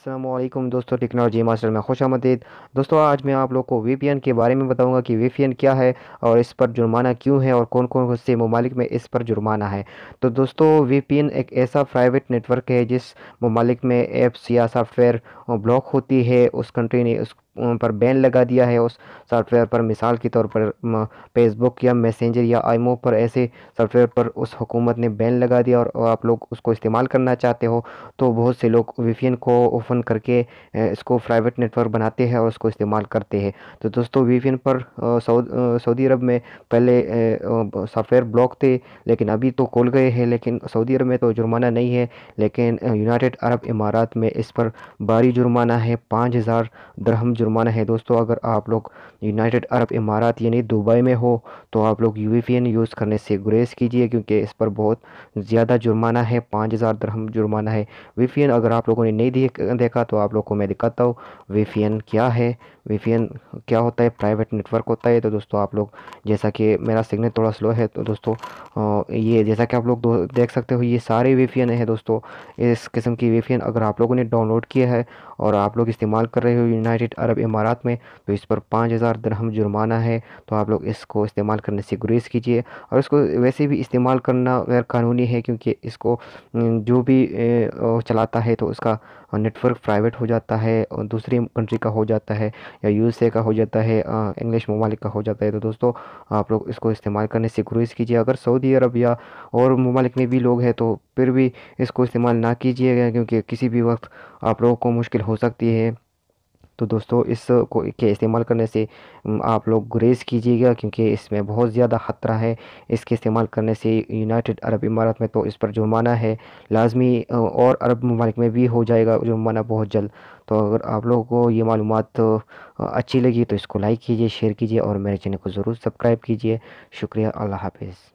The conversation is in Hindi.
अस्सलामुअलैकुम दोस्तों, टेक्नोलॉजी मास्टर में खुशामदीद। दोस्तों, आज मैं आप लोग को वीपीएन के बारे में बताऊंगा कि वीपीएन क्या है और इस पर जुर्माना क्यों है और कौन कौन से ममालिक में इस पर जुर्माना है। तो दोस्तों, वीपीएन एक ऐसा प्राइवेट नेटवर्क है जिस ममालिक में ऐप्स या सॉफ्टवेयर ब्लॉक होती है, उस कंट्री ने उस पर बैन लगा दिया है उस सॉफ्टवेयर पर। मिसाल के तौर पर फेसबुक या मैसेंजर या आईमो पर ऐसे सॉफ्टवेयर पर उस हुकूमत ने बैन लगा दिया और आप लोग उसको इस्तेमाल करना चाहते हो तो बहुत से लोग वीपीएन को ओपन करके इसको प्राइवेट नेटवर्क बनाते हैं और उसको इस्तेमाल करते हैं। तो दोस्तों, वीपीएन पर सऊदी अरब में पहले सॉफ्टवेयर ब्लॉक थे, लेकिन अभी तो खोल गए हैं। लेकिन सऊदी अरब में तो जुर्माना नहीं है, लेकिन यूनाइटेड अरब इमारात में इस पर भारी जुर्माना है। 5,000 दरहम जुर्माना है। दोस्तों, अगर आप लोग यूनाइटेड अरब इमारात यानी दुबई में हो तो आप लोग वीपीएन यूज़ करने से गुरेज कीजिए, क्योंकि इस पर बहुत ज़्यादा जुर्माना है। 5,000 दरहम जुर्माना है। वीपीएन अगर आप लोगों ने नहीं देखा तो आप लोग को मैं दिखाता हूँ वीपीएन क्या है। वीपीएन क्या होता है? प्राइवेट नेटवर्क होता है। तो दोस्तों, आप लोग, जैसा कि मेरा सिग्नल थोड़ा स्लो है तो दोस्तों, ये जैसा कि आप लोग देख सकते हो, ये सारे वीपीएन है दोस्तों। इस किस्म की वीपीएन अगर आप लोगों ने डाउनलोड किया है और आप लोग इस्तेमाल कर रहे हो यूनाइटेड अरब इमारात में, तो इस पर 5,000 दरहम जुर्माना है। तो आप लोग इसको इस्तेमाल करने से गुरेज कीजिए। और इसको वैसे भी इस्तेमाल करना गैर कानूनी है, क्योंकि इसको जो भी चलाता है तो उसका नेटवर्क प्राइवेट हो जाता है और दूसरी कंट्री का हो जाता है या यूएसए का हो जाता है, इंग्लिश ममालिक का हो जाता है। तो दोस्तों, आप लोग इसको इस्तेमाल करने से गुरेज कीजिए। अगर सऊदी अरब या और ममालिक में भी लोग हैं तो फिर भी इसको इस्तेमाल ना कीजिएगा, क्योंकि किसी भी वक्त आप लोगों को मुश्किल हो सकती है। तो दोस्तों, इस को के इस्तेमाल करने से आप लोग गुरेज कीजिएगा, क्योंकि इसमें बहुत ज़्यादा ख़तरा है। इसके इस्तेमाल करने से यूनाइटेड अरब इमारात में तो इस पर जुर्माना है लाजमी, और अरब ममालिक में भी हो जाएगा जुर्माना बहुत जल्द। तो अगर आप लोगों को ये मालूमात अच्छी लगी तो इसको लाइक कीजिए, शेयर कीजिए और मेरे चैनल को ज़रूर सब्सक्राइब कीजिए। शुक्रिया। अल्लाह हाफिज़।